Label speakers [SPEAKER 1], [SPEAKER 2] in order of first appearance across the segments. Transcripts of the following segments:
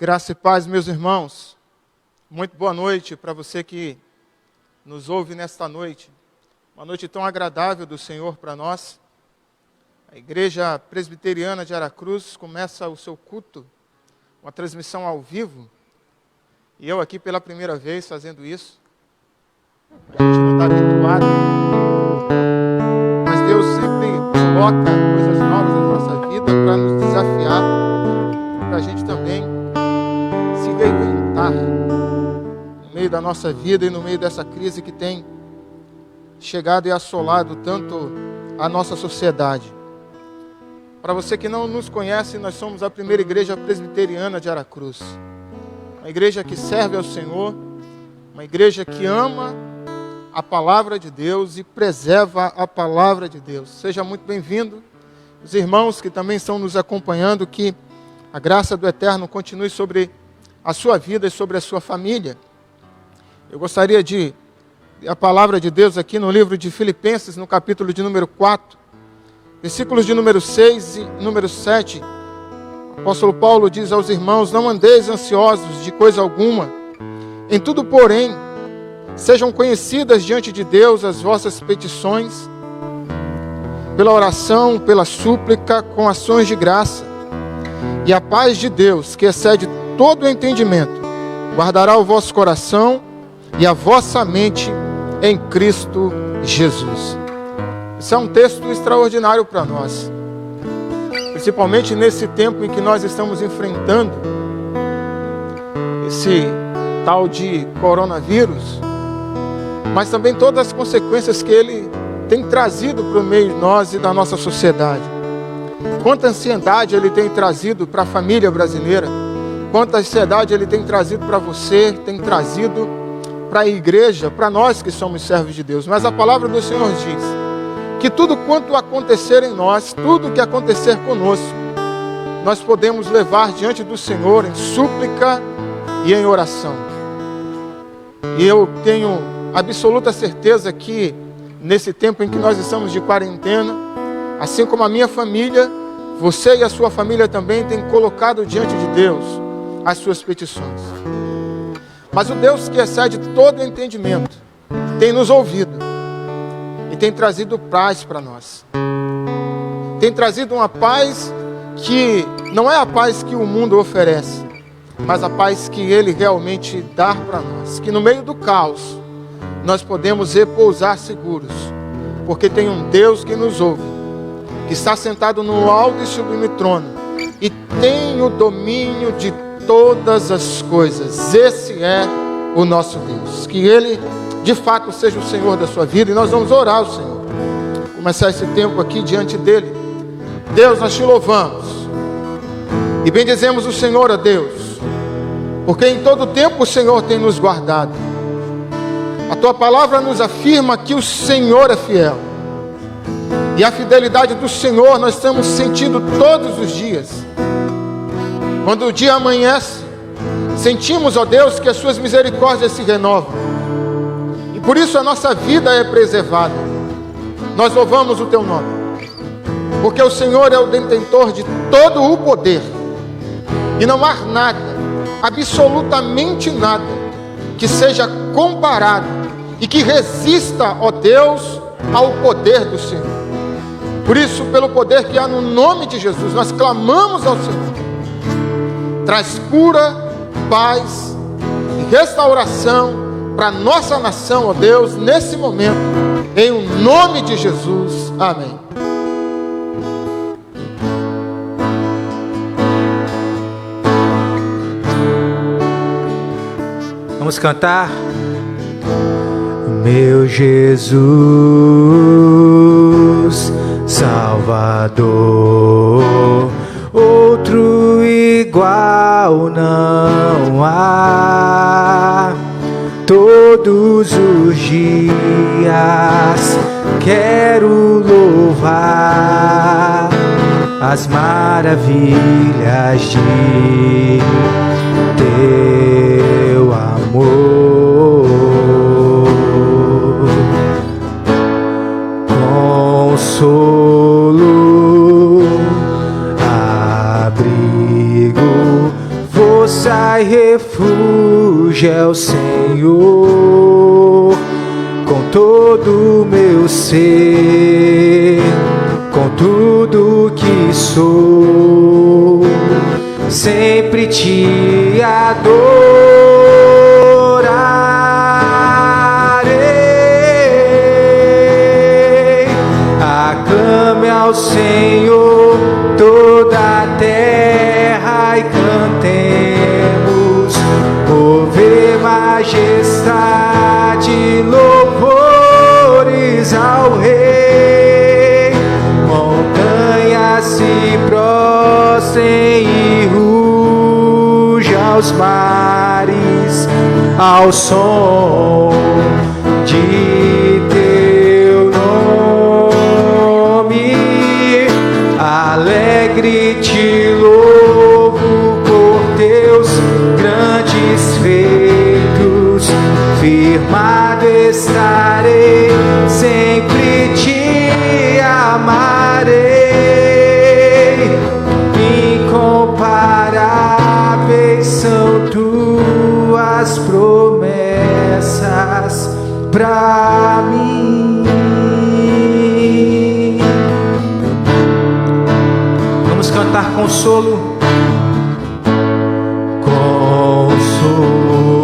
[SPEAKER 1] Graça e paz, meus irmãos. Muito boa noite para você que nos ouve nesta noite. Uma noite tão agradável do Senhor para nós. A Igreja Presbiteriana de Aracruz começa o seu culto, uma transmissão ao vivo. E eu aqui pela primeira vez fazendo isso. A gente não está habituado. Mas Deus sempre coloca coisas novas na nossa vida para nos desafiar, para a gente também se reinventar no meio da nossa vida e no meio dessa crise que tem chegado e assolado tanto a nossa sociedade. Para você que não nos conhece, nós somos a primeira igreja presbiteriana de Aracruz. Uma igreja que serve ao Senhor, uma igreja que ama a palavra de Deus e preserva a palavra de Deus. Seja muito bem-vindo. Os irmãos que também estão nos acompanhando, que a graça do Eterno continue sobre a sua vida e sobre a sua família. Eu gostaria de a palavra de Deus aqui no livro de Filipenses, no capítulo de número 4, versículos de número 6 e número 7. O apóstolo Paulo diz aos irmãos: não andeis ansiosos de coisa alguma, em tudo, porém, sejam conhecidas diante de Deus as vossas petições, pela oração, pela súplica, com ações de graça. E a paz de Deus, que excede todo o entendimento, guardará o vosso coração e a vossa mente em Cristo Jesus. Esse é um texto extraordinário para nós, principalmente nesse tempo em que nós estamos enfrentando esse tal de coronavírus, mas também todas as consequências que ele tem trazido para o meio de nós e da nossa sociedade. Quanta ansiedade ele tem trazido para a família brasileira, quanta ansiedade ele tem trazido para você, tem trazido para a igreja, para nós que somos servos de Deus. Mas a palavra do Senhor diz que tudo quanto acontecer em nós, tudo que acontecer conosco, nós podemos levar diante do Senhor em súplica e em oração. E eu tenho absoluta certeza que nesse tempo em que nós estamos de quarentena, assim como a minha família, você e a sua família também têm colocado diante de Deus as suas petições. Mas o Deus que excede todo o entendimento tem nos ouvido e tem trazido paz para nós. Tem trazido uma paz que não é a paz que o mundo oferece, mas a paz que Ele realmente dá para nós. Que no meio do caos nós podemos repousar seguros, porque tem um Deus que nos ouve, que está sentado no alto e sublime trono e tem o domínio de todas as coisas. Esse é o nosso Deus. Que Ele de fato seja o Senhor da sua vida, e nós vamos orar ao Senhor, começar esse tempo aqui diante dEle. Deus, nós te louvamos e bendizemos o Senhor, a Deus, porque em todo tempo o Senhor tem nos guardado. A tua palavra nos afirma que o Senhor é fiel, e a fidelidade do Senhor nós estamos sentindo todos os dias. Quando o dia amanhece, sentimos, ó Deus, que as suas misericórdias se renovam, e por isso a nossa vida é preservada. Nós louvamos o teu nome, porque o Senhor é o detentor de todo o poder, e não há nada, absolutamente nada, que seja comparado e que resista, ó Deus, ao poder do Senhor. Por isso, pelo poder que há no nome de Jesus, nós clamamos ao Senhor. Traz cura, paz e restauração para a nossa nação, ó Deus, nesse momento, em o nome de Jesus. Amém.
[SPEAKER 2] Vamos cantar. Meu Jesus, Salvador, outro igual não há. Todos os dias quero louvar as maravilhas de teu amor. Consolo, abrigo, força refúgio é o Senhor, com todo o meu ser, com tudo que sou, sempre te adorarei. Aclame ao Senhor toda a terra e cantemos, ouvir majestade, louvores ao Rei. Montanhas se prostrem e rujam os mares ao som de teu nome. Alegre te louvo por teus grandes feitos, firmado estarei, sempre te amarei. Incomparáveis são tuas promessas pra mim. Vamos cantar consolo. Consolo,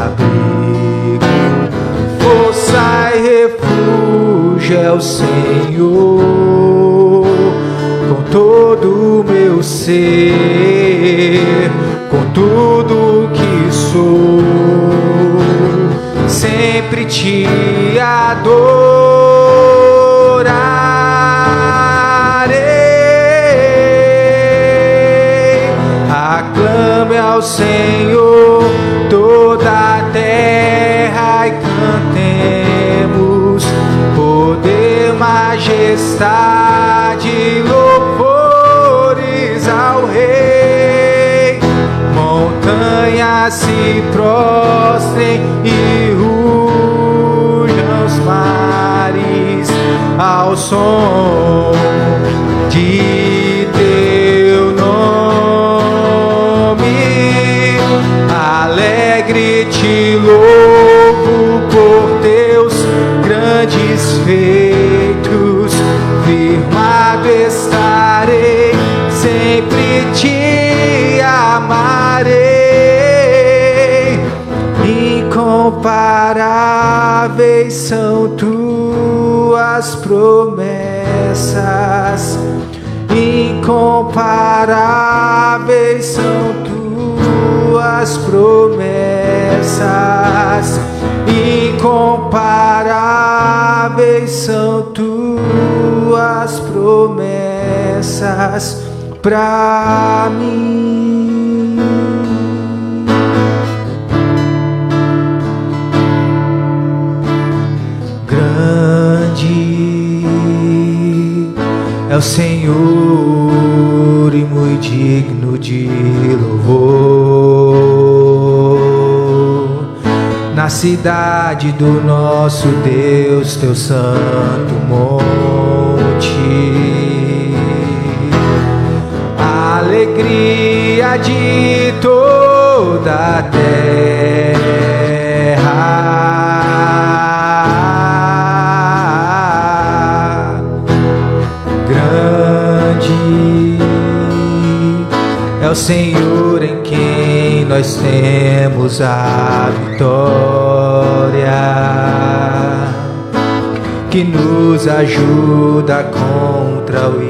[SPEAKER 2] abrigo, força e refúgio é o Senhor, com todo o meu ser, com tudo que sou, sempre te adorarei. Aclame ao Senhor toda a terra e cantemos, poder, majestade, louvores ao Rei. Montanhas se prostrem e rujam os mares ao som de teu nome. Alegre te louvo por teus grandes feitos, firmado estarei, sempre te amarei. Incomparáveis são tuas promessas, incomparáveis são tuas promessas, incomparáveis são tuas promessas pra mim. Grande é o Senhor e muito digno de louvor. Na cidade do nosso Deus, teu santo monte, a alegria de toda a terra. Grande é o Senhor em quem nós temos a vitória, que nos ajuda contra o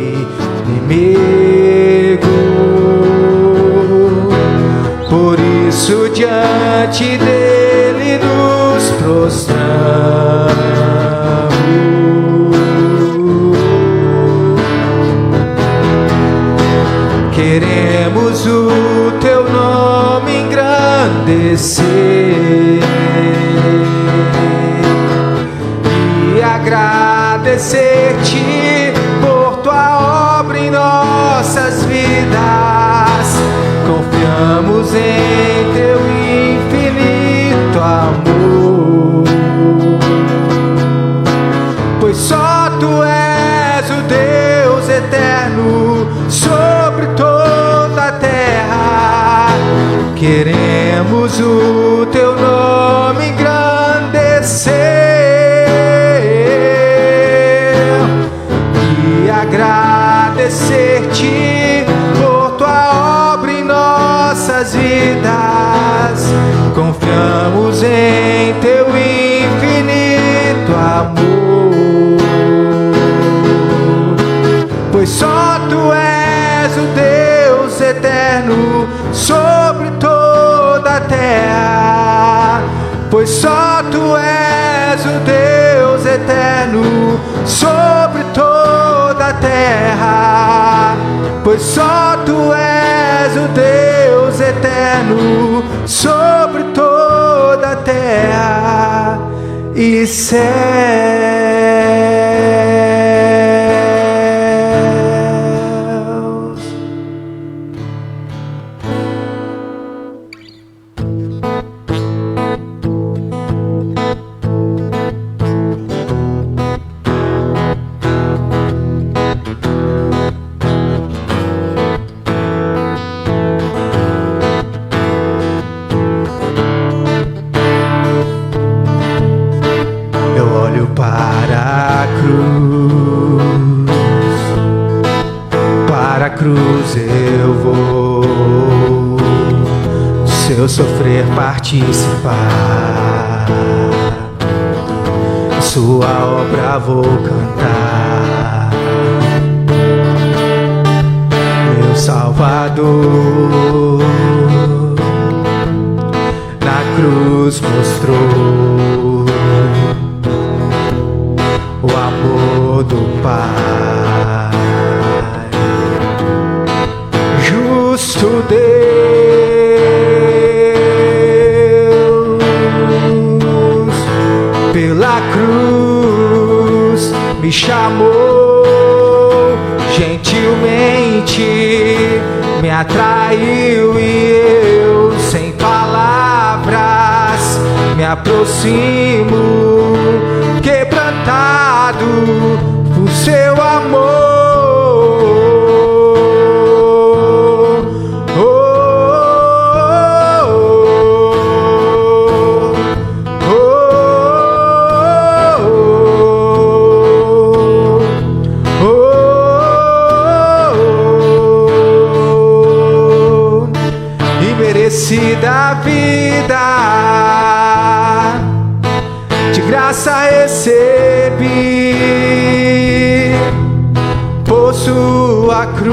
[SPEAKER 2] inimigo. Por isso diante dele nos prostramos, queremos o teu nome engrandecer e agradecer-te por tua obra em nossas vidas. Confiamos em teu infinito amor, pois só tu és o Deus eterno sobre toda a terra. queremos o teu nome engrandecer e agradecer-te por tua obra em nossas vidas. Confiamos em teu infinito amor, pois só tu és o Deus eterno sobre toda a terra. Pois só tu és o Deus eterno sobre toda a terra. Pois só tu és o Deus eterno sobre toda a terra e céus. Para a cruz eu vou, do seu sofrer participar, sua obra vou cantar. Meu Salvador na cruz mostrou o amor do Pai. Justo Deus, pela cruz me chamou, gentilmente me atraiu e eu, sem palavras, me aproximo, quebrantado por seu amor. Da vida de graça recebi, por sua cruz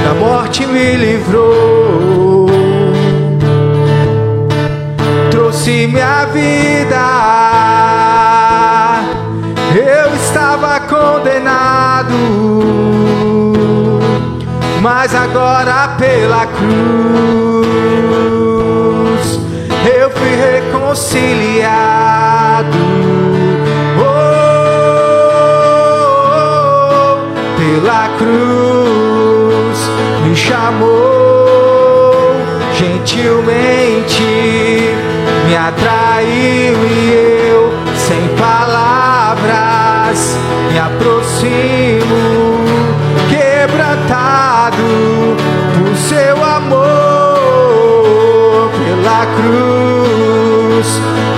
[SPEAKER 2] da morte me livrou, trouxe minha vida. Eu estava condenado, mas agora pela cruz eu fui reconciliado. Pela cruz me chamou, gentilmente me atraiu e eu, sem palavras, me aproximo, quebrantado por seu amor. Pela cruz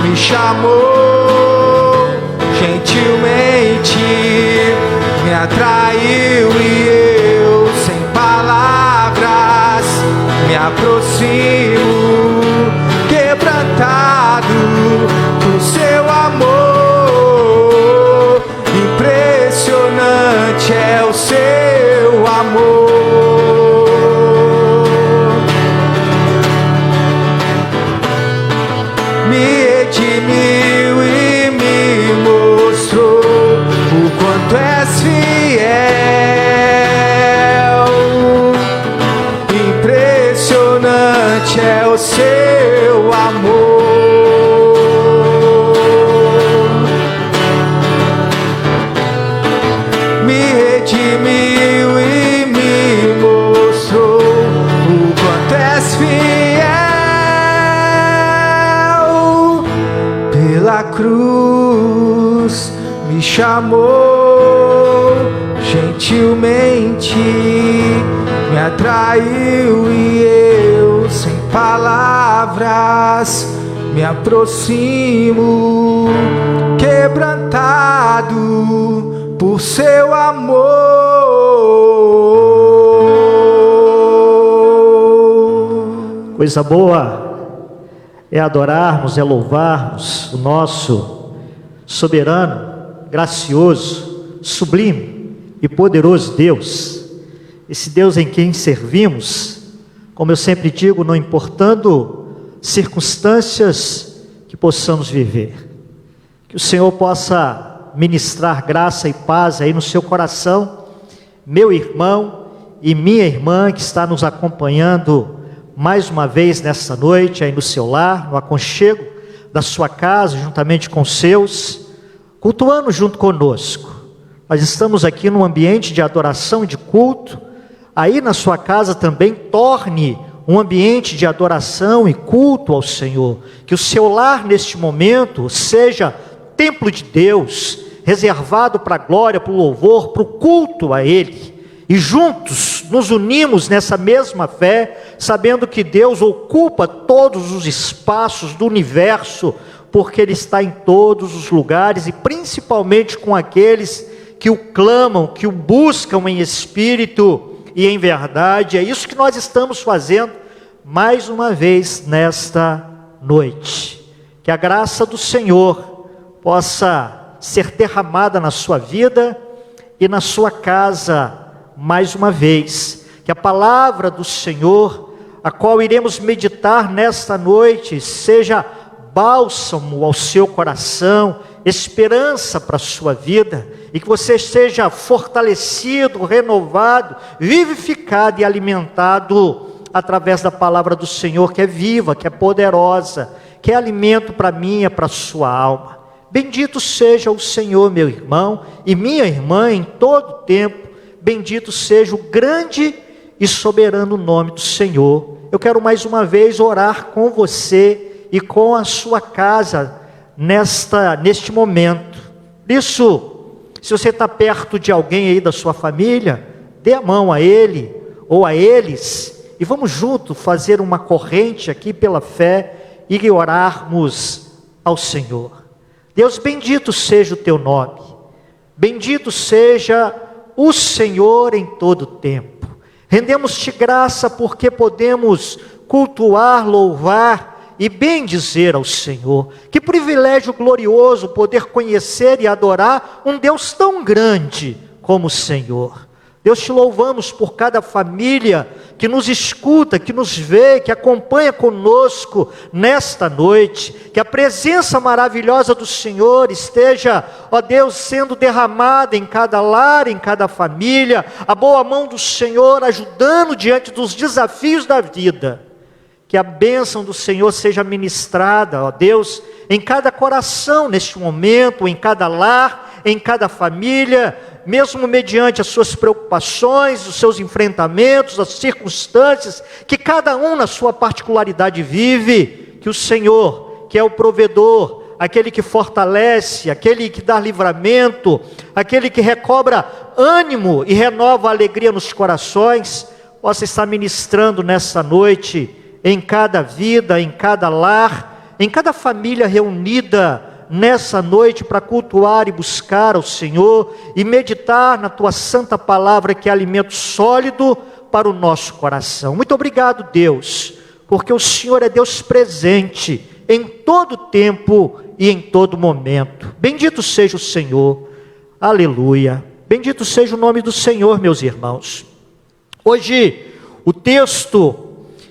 [SPEAKER 2] me chamou, gentilmente me atraiu e eu, sem palavras, me aproximo, quebrantado por seu amor. Impressionante é o seu amor. Me redimiu e me mostrou o quanto és fiel. Impressionante é o seu amor. Me redimiu e me mostrou o quanto és fiel. Pela cruz me chamou, gentilmente me atraiu e eu, sem palavras, me aproximo, quebrantado por seu amor.
[SPEAKER 3] Coisa boa é adorarmos, é louvarmos o nosso soberano, gracioso, sublime e poderoso Deus. Esse Deus em quem servimos, como eu sempre digo, não importando circunstâncias que possamos viver. Que o Senhor possa ministrar graça e paz aí no seu coração, meu irmão e minha irmã que está nos acompanhando mais uma vez nessa noite, aí no seu lar, no aconchego da sua casa, juntamente com os seus, cultuando junto conosco. Nós estamos aqui num ambiente de adoração e de culto. Aí na sua casa também torne um ambiente de adoração e culto ao Senhor. Que o seu lar neste momento seja templo de Deus, reservado para a glória, para o louvor, para o culto a Ele. E juntos nos unimos nessa mesma fé, sabendo que Deus ocupa todos os espaços do universo, porque Ele está em todos os lugares, e principalmente com aqueles que o clamam, que o buscam em espírito e em verdade. É isso que nós estamos fazendo mais uma vez nesta noite. Que a graça do Senhor possa ser derramada na sua vida e na sua casa mais uma vez. Que a palavra do Senhor, a qual iremos meditar nesta noite, seja bálsamo ao seu coração, esperança para a sua vida, e que você seja fortalecido, renovado, vivificado e alimentado através da palavra do Senhor, que é viva, que é poderosa, que é alimento para mim e para a sua alma. Bendito seja o Senhor, meu irmão e minha irmã, em todo tempo. Bendito seja o grande e soberano nome do Senhor. Eu quero mais uma vez orar com você e com a sua casa neste momento. Por isso, se você está perto de alguém aí da sua família, dê a mão a ele ou a eles e vamos juntos fazer uma corrente aqui pela fé e orarmos ao Senhor. Deus, bendito seja o teu nome, bendito seja o Senhor em todo tempo. Rendemos-te graça porque podemos cultuar, louvar e bendizer ao Senhor. Que privilégio glorioso poder conhecer e adorar um Deus tão grande como o Senhor. Deus, te louvamos por cada família que nos escuta, que nos vê, que acompanha conosco nesta noite. Que a presença maravilhosa do Senhor esteja, ó Deus, sendo derramada em cada lar, em cada família. A boa mão do Senhor ajudando diante dos desafios da vida. Que a bênção do Senhor seja ministrada, ó Deus, em cada coração neste momento, em cada lar, em cada família, mesmo mediante as suas preocupações, os seus enfrentamentos, as circunstâncias, que cada um na sua particularidade vive, que o Senhor, que é o provedor, aquele que fortalece, aquele que dá livramento, aquele que recobra ânimo e renova a alegria nos corações, possa estar ministrando nessa noite, em cada vida, em cada lar, em cada família reunida nessa noite para cultuar e buscar ao Senhor e meditar na tua santa palavra, que é alimento sólido para o nosso coração. Muito obrigado, Deus, porque o Senhor é Deus presente em todo tempo e em todo momento. Bendito seja o Senhor, aleluia, bendito seja o nome do Senhor, meus irmãos. Hoje o texto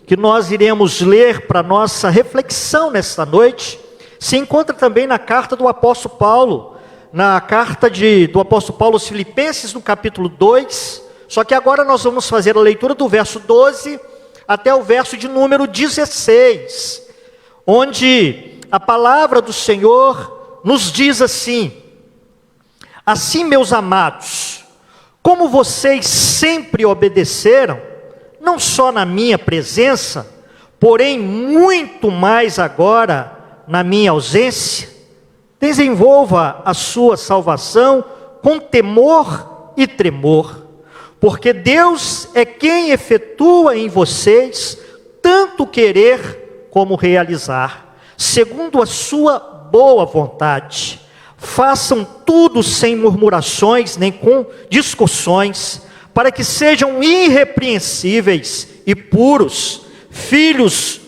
[SPEAKER 3] que nós iremos ler para nossa reflexão nesta noite se encontra também na carta do apóstolo Paulo, na carta do apóstolo Paulo aos Filipenses, no capítulo 2, só que agora nós vamos fazer a leitura do verso 12 até o verso de número 16, onde a palavra do Senhor nos diz assim: assim, meus amados, como vocês sempre obedeceram, não só na minha presença, porém muito mais agora na minha ausência, desenvolva a sua salvação com temor e tremor, porque Deus é quem efetua em vocês tanto querer como realizar, segundo a sua boa vontade. Façam tudo sem murmurações nem com discussões, para que sejam irrepreensíveis e puros, filhos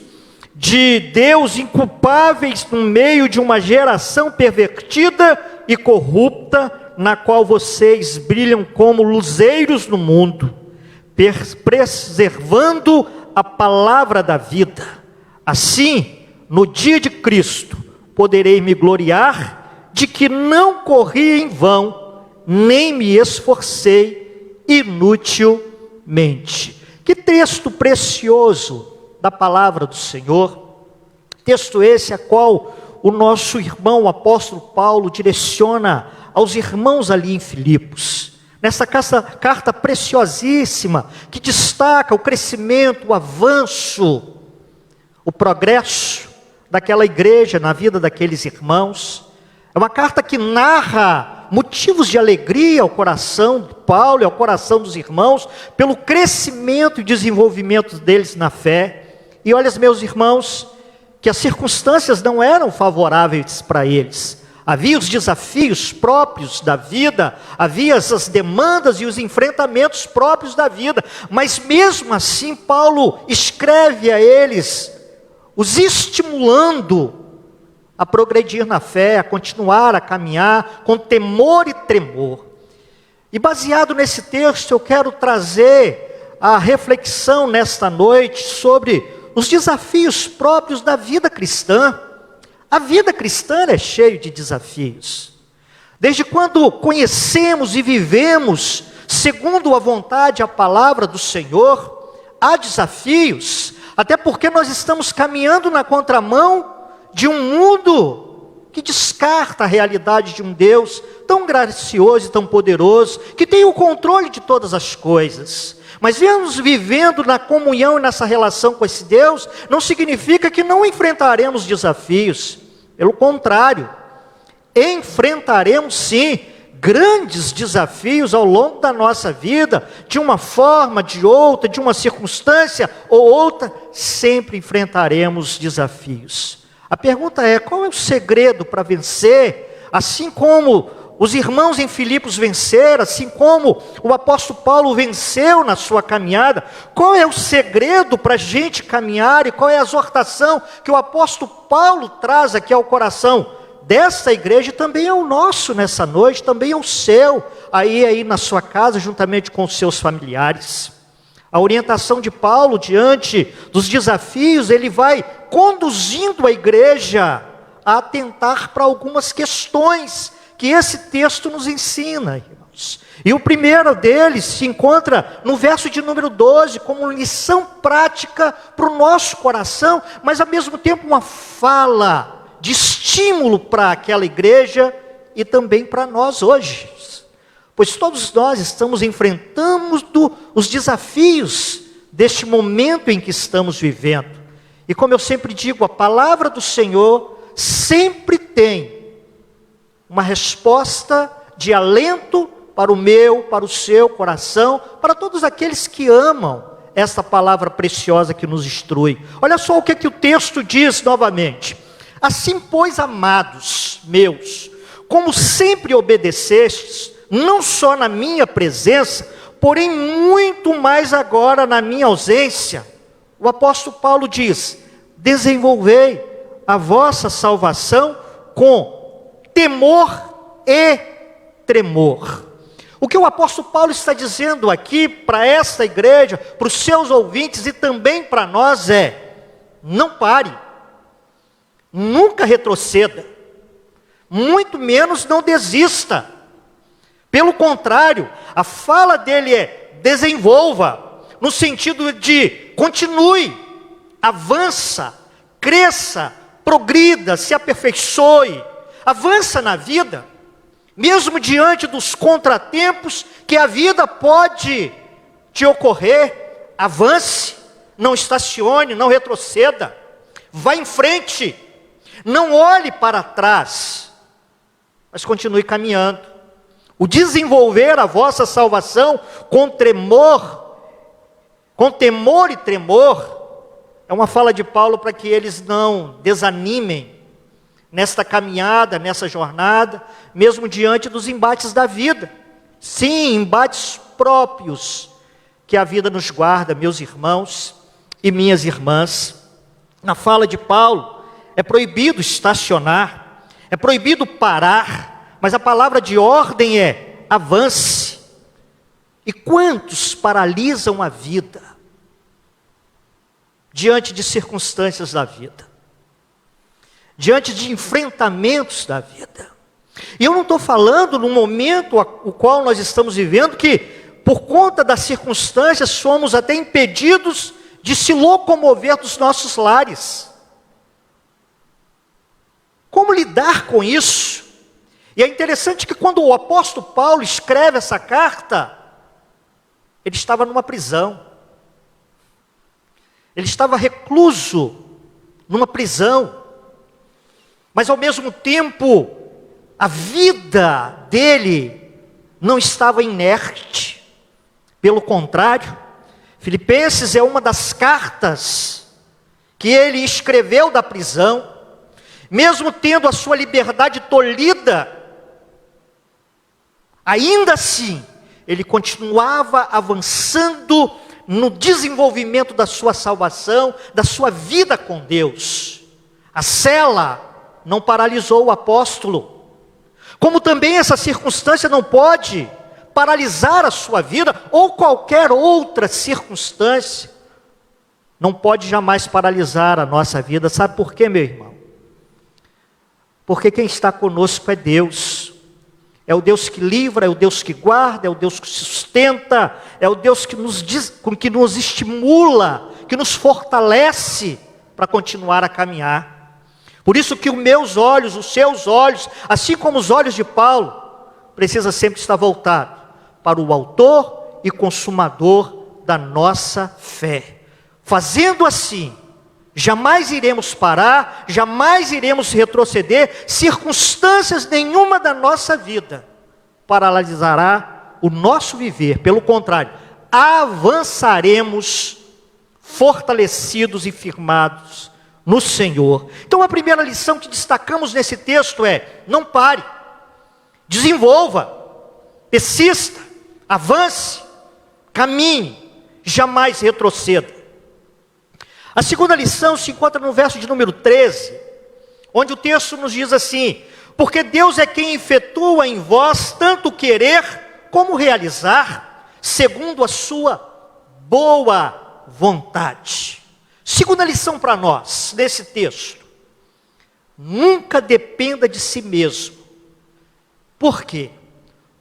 [SPEAKER 3] de Deus inculpáveis no meio de uma geração pervertida e corrupta, na qual vocês brilham como luzeiros no mundo, preservando a palavra da vida. Assim, no dia de Cristo, poderei me gloriar de que não corri em vão, nem me esforcei inutilmente. Que texto precioso da palavra do Senhor, texto esse a qual o nosso irmão, o apóstolo Paulo, direciona aos irmãos ali em Filipos, nessa carta preciosíssima, que destaca o crescimento, o avanço, o progresso daquela igreja na vida daqueles irmãos. É uma carta que narra motivos de alegria ao coração de Paulo e ao coração dos irmãos, pelo crescimento e desenvolvimento deles na fé. E olha, meus irmãos, que as circunstâncias não eram favoráveis para eles. Havia os desafios próprios da vida, havia essas demandas e os enfrentamentos próprios da vida, mas mesmo assim Paulo escreve a eles, os estimulando a progredir na fé, a continuar a caminhar com temor e tremor. E baseado nesse texto, eu quero trazer a reflexão nesta noite sobre os desafios próprios da vida cristã. A vida cristã é cheia de desafios. Desde quando conhecemos e vivemos segundo a vontade e a palavra do Senhor, há desafios, até porque nós estamos caminhando na contramão de um mundo que descarta a realidade de um Deus tão gracioso e tão poderoso, que tem o controle de todas as coisas. Mas vemos vivendo na comunhão e nessa relação com esse Deus, não significa que não enfrentaremos desafios. Pelo contrário, enfrentaremos sim grandes desafios ao longo da nossa vida, de uma forma, de outra, de uma circunstância ou outra, sempre enfrentaremos desafios. A pergunta é, qual é o segredo para vencer, assim como os irmãos em Filipos venceram, assim como o apóstolo Paulo venceu na sua caminhada? Qual é o segredo para a gente caminhar e qual é a exortação que o apóstolo Paulo traz aqui ao coração dessa igreja e também ao nosso nessa noite, também ao seu, aí na sua casa, juntamente com os seus familiares? A orientação de Paulo diante dos desafios, ele vai conduzindo a igreja a atentar para algumas questões que esse texto nos ensina, irmãos. E o primeiro deles se encontra no verso de número 12, como lição prática para o nosso coração, mas ao mesmo tempo uma fala de estímulo para aquela igreja e também para nós hoje. Pois todos nós estamos enfrentando os desafios deste momento em que estamos vivendo. E como eu sempre digo, a palavra do Senhor sempre tem uma resposta de alento para o meu, para o seu coração, para todos aqueles que amam esta palavra preciosa que nos instrui. Olha só o que o texto diz novamente. Assim, pois, amados meus, como sempre obedecestes, não só na minha presença, porém muito mais agora na minha ausência. O apóstolo Paulo diz, desenvolvei a vossa salvação com temor e tremor. O que o apóstolo Paulo está dizendo aqui para esta igreja, para os seus ouvintes e também para nós é, não pare, nunca retroceda, muito menos não desista. Pelo contrário, a fala dele é, desenvolva, no sentido de continue, avança, cresça, progrida, se aperfeiçoe, avança na vida, mesmo diante dos contratempos que a vida pode te ocorrer, avance, não estacione, não retroceda, vá em frente, não olhe para trás, mas continue caminhando. o desenvolver a vossa salvação com temor e tremor, é uma fala de Paulo para que eles não desanimem nesta caminhada, nessa jornada, mesmo diante dos embates da vida. Sim, embates próprios que a vida nos guarda, meus irmãos e minhas irmãs. Na fala de Paulo, é proibido estacionar, é proibido parar, mas a palavra de ordem é: avance. E quantos paralisam a vida diante de circunstâncias da vida, diante de enfrentamentos da vida? E eu não estou falando no momento o qual nós estamos vivendo, que por conta das circunstâncias somos até impedidos de se locomover dos nossos lares. Como lidar com isso? E é interessante que quando o apóstolo Paulo escreve essa carta, ele estava numa prisão. Ele estava recluso numa prisão. Mas ao mesmo tempo, a vida dele não estava inerte. Pelo contrário, Filipenses é uma das cartas que ele escreveu da prisão. Mesmo tendo a sua liberdade tolhida, ainda assim, ele continuava avançando no desenvolvimento da sua salvação, da sua vida com Deus. A cela não paralisou o apóstolo, como também essa circunstância não pode paralisar a sua vida, ou qualquer outra circunstância, não pode jamais paralisar a nossa vida. Sabe por quê, meu irmão? Porque quem está conosco é Deus. É o Deus que livra, é o Deus que guarda, é o Deus que sustenta, é o Deus que nos estimula, que nos fortalece para continuar a caminhar. Por isso que os meus olhos, os seus olhos, assim como os olhos de Paulo, precisa sempre estar voltado para o autor e consumador da nossa fé. Fazendo assim, jamais iremos parar, jamais iremos retroceder, circunstâncias nenhuma da nossa vida paralisará o nosso viver. Pelo contrário, avançaremos fortalecidos e firmados no Senhor. Então a primeira lição que destacamos nesse texto é: não pare, desenvolva, persista, avance, caminhe, jamais retroceda. A segunda lição se encontra no verso de número 13, onde o texto nos diz assim: porque Deus é quem efetua em vós tanto querer como realizar, segundo a sua boa vontade. Segunda lição para nós, nesse texto: nunca dependa de si mesmo. Por quê?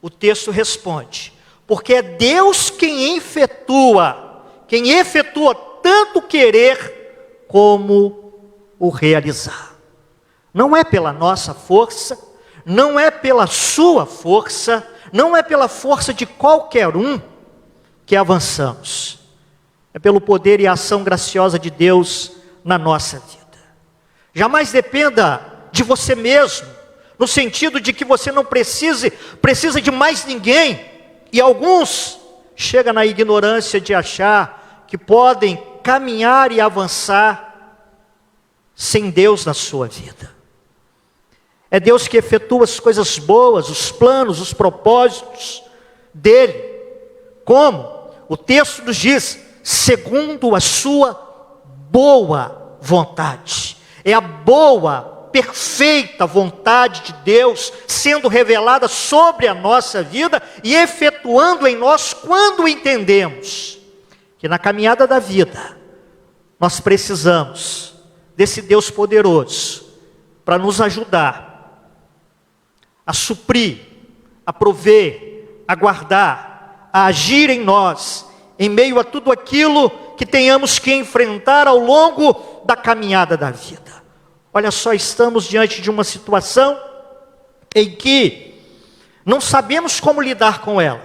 [SPEAKER 3] O texto responde: porque é Deus quem efetua tanto querer como o realizar. Não é pela nossa força, não é pela sua força, não é pela força de qualquer um que avançamos. É pelo poder e a ação graciosa de Deus na nossa vida. Jamais dependa de você mesmo, no sentido de que você não precisa de mais ninguém. E alguns chegam na ignorância de achar que podem caminhar e avançar sem Deus na sua vida. É Deus que efetua as coisas boas, os planos, os propósitos dele. Como? O texto nos diz: segundo a sua boa vontade. É a boa, perfeita vontade de Deus sendo revelada sobre a nossa vida e efetuando em nós quando entendemos que na caminhada da vida nós precisamos desse Deus poderoso para nos ajudar a suprir, a prover, a guardar, a agir em nós, em meio a tudo aquilo que tenhamos que enfrentar ao longo da caminhada da vida. Olha só, estamos diante de uma situação em que não sabemos como lidar com ela,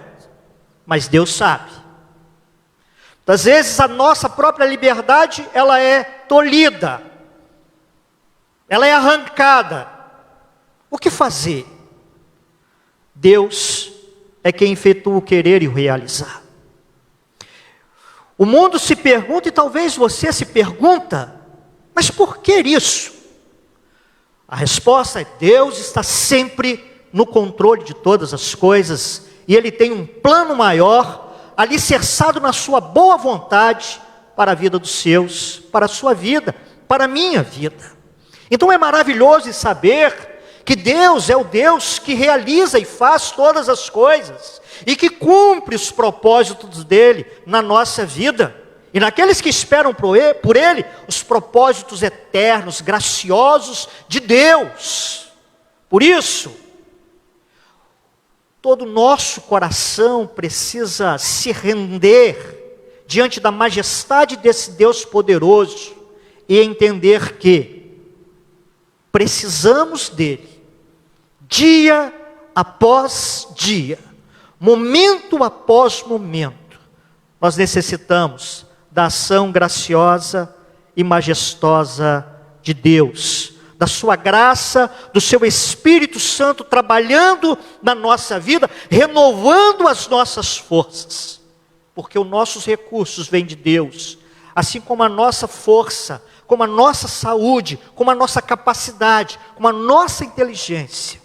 [SPEAKER 3] mas Deus sabe. Às vezes a nossa própria liberdade, ela é tolhida, ela é arrancada. O que fazer? Deus é quem efetua o querer e o realizar. O mundo se pergunta, e talvez você se pergunta, mas por que isso? A resposta é: Deus está sempre no controle de todas as coisas, e Ele tem um plano maior, alicerçado na sua boa vontade, para a vida dos seus, para a sua vida, para a minha vida. Então é maravilhoso saber que Deus é o Deus que realiza e faz todas as coisas, e que cumpre os propósitos dEle na nossa vida, e naqueles que esperam por Ele, os propósitos eternos, graciosos de Deus. Por isso, todo o nosso coração precisa se render diante da majestade desse Deus poderoso, e entender que precisamos dEle, dia após dia, momento após momento. Nós necessitamos da ação graciosa e majestosa de Deus, da sua graça, do seu Espírito Santo trabalhando na nossa vida, renovando as nossas forças, porque os nossos recursos vêm de Deus, assim como a nossa força, como a nossa saúde, como a nossa capacidade, como a nossa inteligência,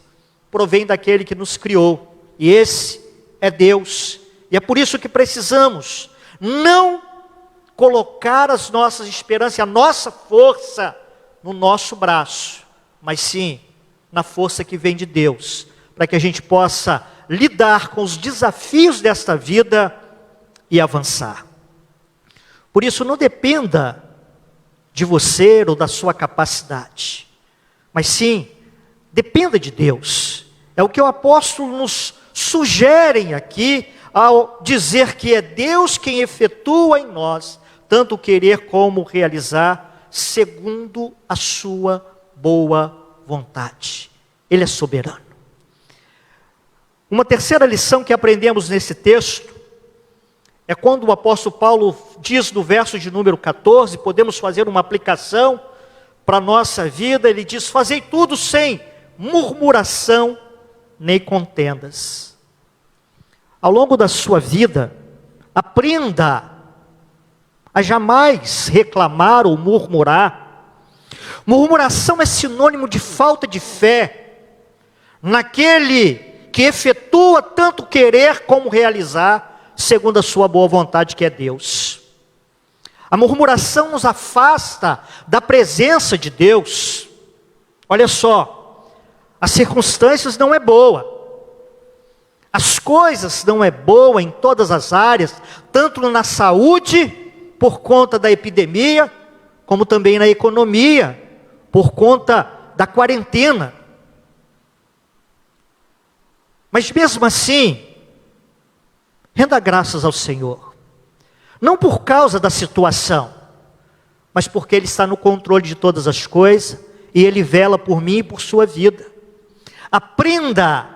[SPEAKER 3] provém daquele que nos criou, e esse é Deus. E é por isso que precisamos não colocar as nossas esperanças, a nossa força no nosso braço, mas sim na força que vem de Deus, para que a gente possa lidar com os desafios desta vida e avançar. Por isso, não dependa de você ou da sua capacidade, mas sim dependa de Deus. É o que o apóstolo nos sugere aqui, ao dizer que é Deus quem efetua em nós tanto o querer como o realizar, segundo a sua boa vontade. Ele é soberano. Uma terceira lição que aprendemos nesse texto é quando o apóstolo Paulo diz no verso de número 14, podemos fazer uma aplicação para a nossa vida. Ele diz: fazei tudo sem murmuração nem contendas. Ao longo da sua vida, aprenda a jamais reclamar ou murmurar. Murmuração é sinônimo de falta de fé naquele que efetua tanto querer como realizar, segundo a sua boa vontade, que é Deus. A murmuração nos afasta da presença de Deus. Olha só, as circunstâncias não é boa, as coisas não é boa em todas as áreas, tanto na saúde, por conta da epidemia, como também na economia, por conta da quarentena. Mas mesmo assim, renda graças ao Senhor, não por causa da situação, mas porque Ele está no controle de todas as coisas, e Ele vela por mim e por sua vida. Aprenda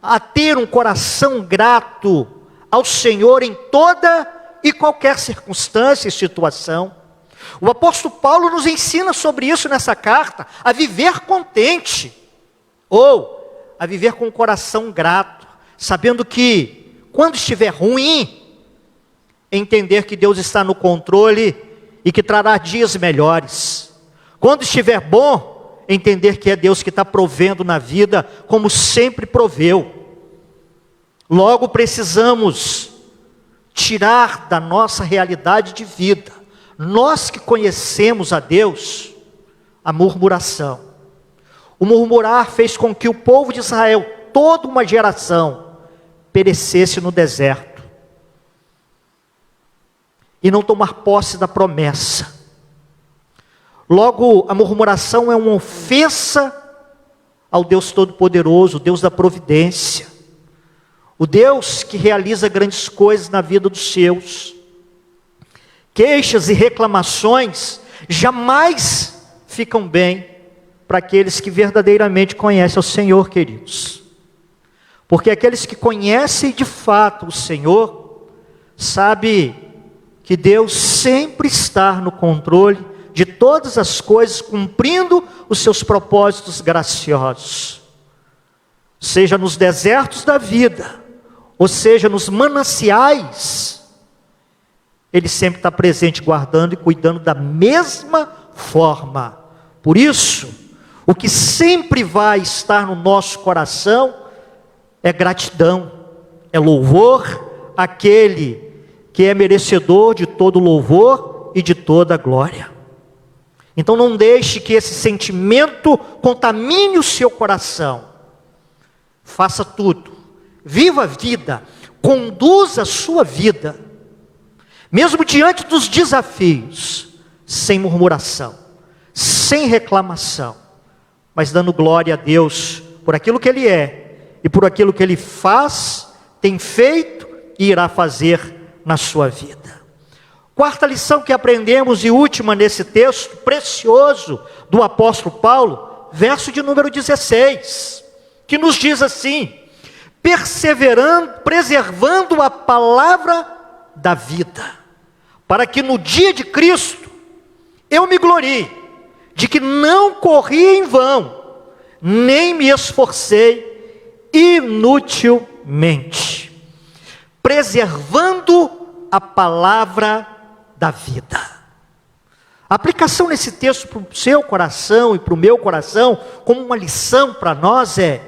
[SPEAKER 3] a ter um coração grato ao Senhor em toda e qualquer circunstância e situação. O apóstolo Paulo nos ensina sobre isso nessa carta, a viver contente, ou a viver com o coração grato, sabendo que quando estiver ruim, entender que Deus está no controle e que trará dias melhores. Quando estiver bom, entender que é Deus que está provendo na vida, como sempre proveu. Logo precisamos tirar da nossa realidade de vida, nós que conhecemos a Deus, a murmuração. O murmurar fez com que o povo de Israel, toda uma geração, perecesse no deserto, e não tomar posse da promessa. Logo, a murmuração é uma ofensa ao Deus Todo-Poderoso, o Deus da providência, o Deus que realiza grandes coisas na vida dos seus. Queixas e reclamações jamais ficam bem para aqueles que verdadeiramente conhecem o Senhor, queridos. Porque aqueles que conhecem de fato o Senhor, sabem que Deus sempre está no controle de todas as coisas, cumprindo os seus propósitos graciosos. Seja nos desertos da vida, ou seja, nos mananciais, Ele sempre está presente, guardando e cuidando da mesma forma. Por isso, o que sempre vai estar no nosso coração é gratidão, é louvor àquele que é merecedor de todo louvor e de toda glória. Então não deixe que esse sentimento contamine o seu coração. Faça tudo, viva a vida, conduza a sua vida, mesmo diante dos desafios, sem murmuração, sem reclamação, mas dando glória a Deus por aquilo que Ele é e por aquilo que Ele faz, tem feito e irá fazer na sua vida. Quarta lição que aprendemos e última nesse texto precioso do apóstolo Paulo, verso de número 16, que nos diz assim: perseverando, preservando a palavra da vida, para que no dia de Cristo eu me glorie de que não corri em vão, nem me esforcei inutilmente. Preservando a palavra da vida. A aplicação nesse texto para o seu coração e para o meu coração, como uma lição para nós é: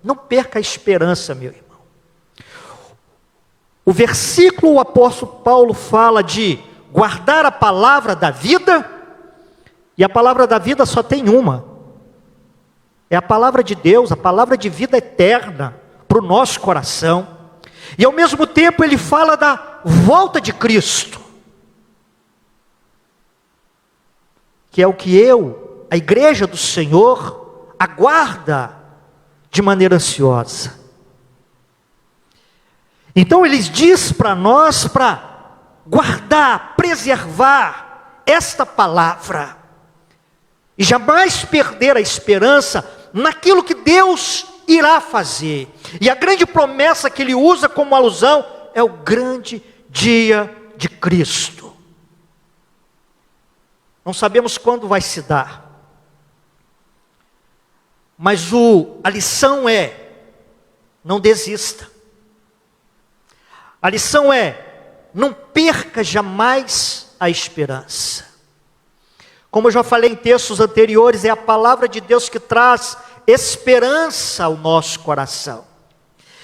[SPEAKER 3] não perca a esperança, meu irmão. O versículo, o apóstolo Paulo fala de guardar a palavra da vida, e a palavra da vida só tem uma. É a palavra de Deus, a palavra de vida eterna para o nosso coração. E ao mesmo tempo ele fala da volta de Cristo, que é o que a igreja do Senhor, aguarda de maneira ansiosa. Então ele diz para nós para guardar, preservar esta palavra, e jamais perder a esperança naquilo que Deus irá fazer. E a grande promessa que ele usa como alusão é o grande dia de Cristo. Não sabemos quando vai se dar, mas a lição é: não desista. A lição é: não perca jamais a esperança. Como eu já falei em textos anteriores, é a palavra de Deus que traz esperança ao nosso coração.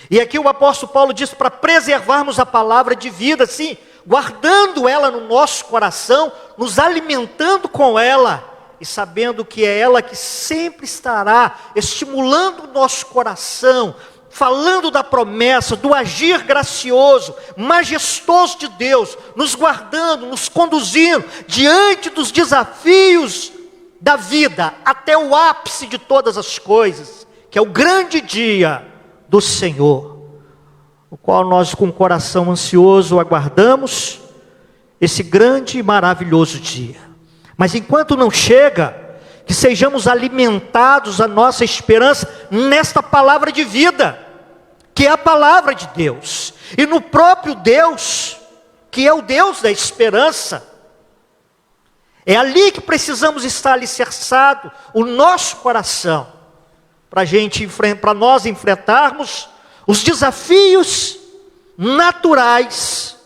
[SPEAKER 3] E aqui o apóstolo Paulo diz para preservarmos a palavra de vida, sim, guardando ela no nosso coração, nos alimentando com ela, e sabendo que é ela que sempre estará estimulando o nosso coração, falando da promessa, do agir gracioso, majestoso de Deus, nos guardando, nos conduzindo diante dos desafios da vida, até o ápice de todas as coisas, que é o grande dia do Senhor, o qual nós com o coração ansioso aguardamos, esse grande e maravilhoso dia. Mas enquanto não chega, que sejamos alimentados a nossa esperança nesta palavra de vida, que é a palavra de Deus, e no próprio Deus, que é o Deus da esperança. É ali que precisamos estar alicerçado o nosso coração, para nós enfrentarmos os desafios naturais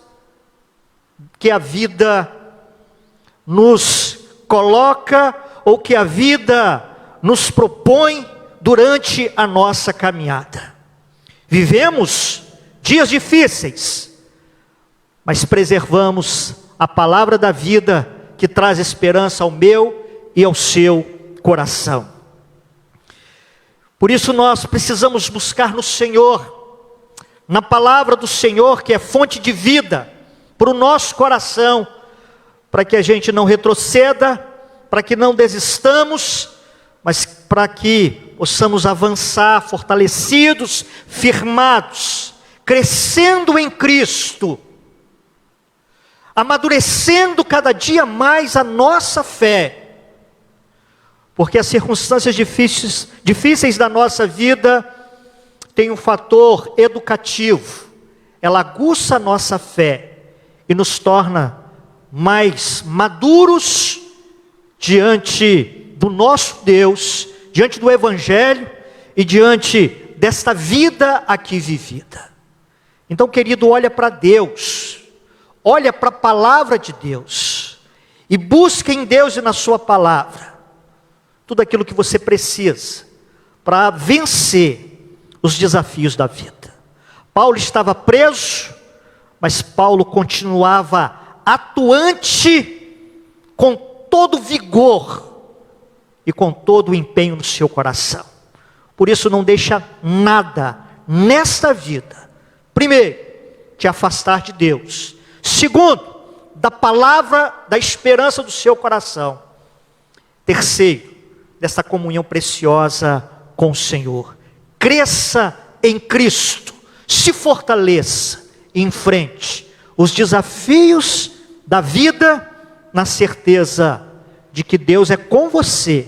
[SPEAKER 3] que a vida nos coloca, ou que a vida nos propõe durante a nossa caminhada. Vivemos dias difíceis, mas preservamos a palavra da vida que traz esperança ao meu e ao seu coração. Por isso nós precisamos buscar no Senhor, na palavra do Senhor, que é fonte de vida para o nosso coração, para que a gente não retroceda, para que não desistamos, mas para que possamos avançar fortalecidos, firmados, crescendo em Cristo, amadurecendo cada dia mais a nossa fé, porque as circunstâncias difíceis da nossa vida têm um fator educativo, ela aguça a nossa fé e nos torna mais maduros diante do nosso Deus, diante do Evangelho e diante desta vida aqui vivida. Então, querido, olha para Deus, olha para a palavra de Deus, e busca em Deus e na sua palavra tudo aquilo que você precisa para vencer os desafios da vida. Paulo estava preso, mas Paulo continuava atuante com todo vigor e com todo o empenho no seu coração. Por isso não deixa nada nesta vida, primeiro, te afastar de Deus. Segundo, da palavra da esperança do seu coração. Terceiro, dessa comunhão preciosa com o Senhor. Cresça em Cristo, se fortaleça e enfrente os desafios da vida na certeza de que Deus é com você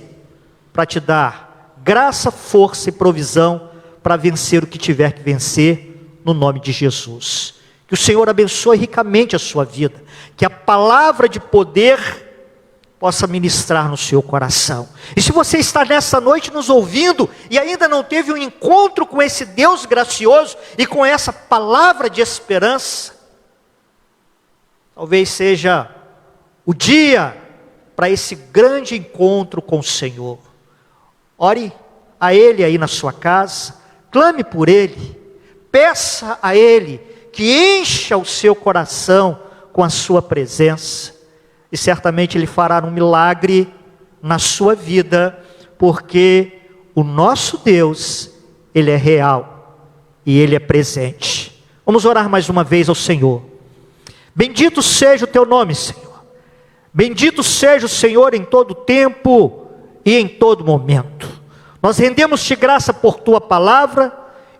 [SPEAKER 3] para te dar graça, força e provisão para vencer o que tiver que vencer, no nome de Jesus. Que o Senhor abençoe ricamente a sua vida, que a palavra de poder possa ministrar no seu coração. E se você está nessa noite nos ouvindo e ainda não teve um encontro com esse Deus gracioso e com essa palavra de esperança, talvez seja o dia para esse grande encontro com o Senhor. Ore a Ele aí na sua casa, clame por Ele, peça a Ele que encha o seu coração com a sua presença, e certamente Ele fará um milagre na sua vida, porque o nosso Deus, Ele é real e Ele é presente. Vamos orar mais uma vez ao Senhor. Bendito seja o teu nome, Senhor. Bendito seja o Senhor em todo tempo e em todo momento. Nós rendemos-te graça por tua palavra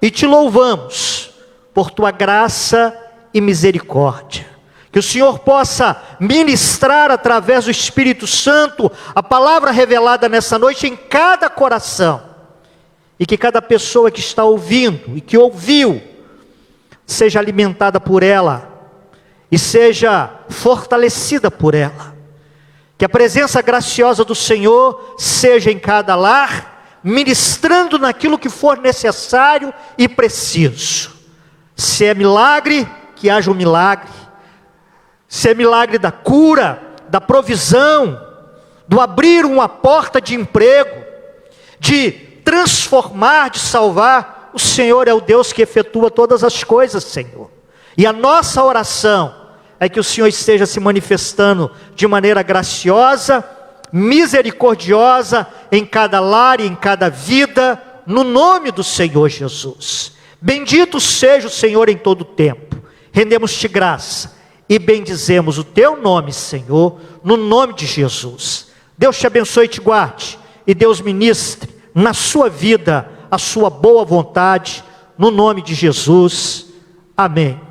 [SPEAKER 3] e te louvamos por tua graça e misericórdia. Que o Senhor possa ministrar através do Espírito Santo a palavra revelada nessa noite em cada coração. E que cada pessoa que está ouvindo e que ouviu, seja alimentada por ela e seja fortalecida por ela. Que a presença graciosa do Senhor seja em cada lar, ministrando naquilo que for necessário e preciso. Se é milagre, que haja um milagre. Se é milagre da cura, da provisão, do abrir uma porta de emprego, de transformar, de salvar, o Senhor é o Deus que efetua todas as coisas, Senhor. E a nossa oração é que o Senhor esteja se manifestando de maneira graciosa, misericordiosa, em cada lar e em cada vida, no nome do Senhor Jesus. Bendito seja o Senhor em todo o tempo. Rendemos-te graça e bendizemos o teu nome, Senhor, no nome de Jesus. Deus te abençoe e te guarde, e Deus ministre na sua vida a sua boa vontade, no nome de Jesus. Amém.